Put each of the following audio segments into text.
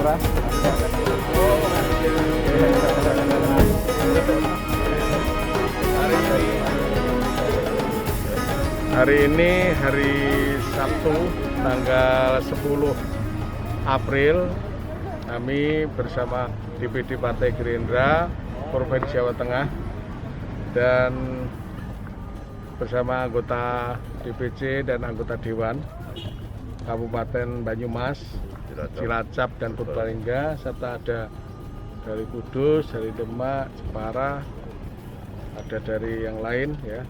Lurah. Hari ini hari Sabtu tanggal 10 April kami bersama DPD Partai Gerindra Provinsi Jawa Tengah dan bersama anggota DPC dan anggota Dewan Kabupaten Banyumas, Cilacap dan Purbalingga, serta ada dari Kudus, dari Demak, Jepara, ada dari yang lain ya.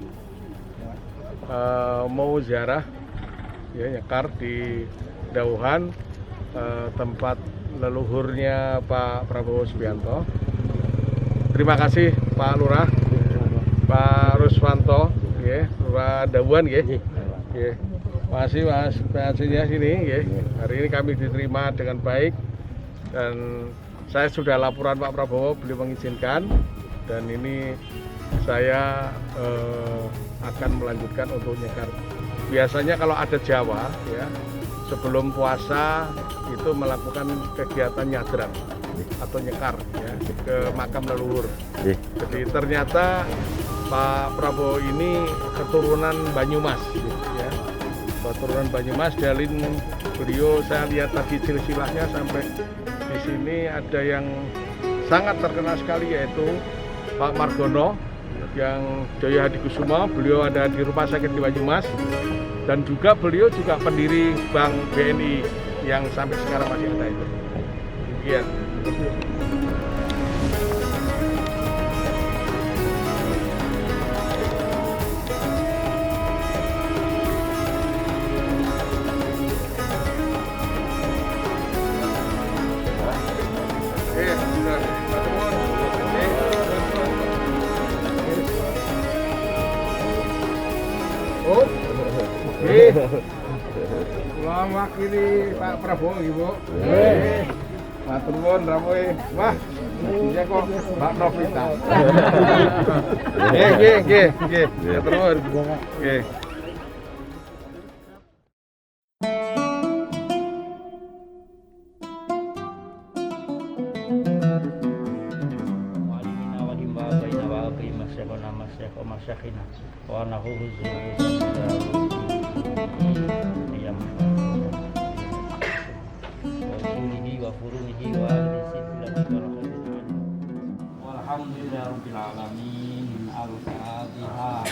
Mau ziarah ya nyekar di Dauhan, tempat leluhurnya Pak Prabowo Subianto. Terima kasih Pak Lurah, Pak Ruswanto, ya, Lurah Dauhan, ya. Ya. Makasih Mas PAC-nya sini, ya. Hari ini kami diterima dengan baik dan saya sudah laporan Pak Prabowo, beliau mengizinkan, dan ini saya akan melanjutkan untuk nyekar. Biasanya kalau ada Jawa ya, sebelum puasa itu melakukan kegiatan nyadran atau nyekar ya, ke makam leluhur. Jadi ternyata Pak Prabowo ini keturunan Banyumas ya. Keturunan Banyumas, dalin beliau saya lihat tadi silsilahnya sampai di sini ada yang sangat terkenal sekali, yaitu Pak Margono yang Jaya Hadikusuma. Beliau ada di rumah sakit di Banyumas dan juga beliau juga pendiri Bank BNI yang sampai sekarang masih ada itu. Demikian. Oh, kula wakili Pak Prabowo, Ibu. Matur nuwun rawuhe. Wah, iya kok Pak Novita. Nggih. Matur nuwun. Nggih. Walhamdulillahirabbil alamin. Al-Fatihah.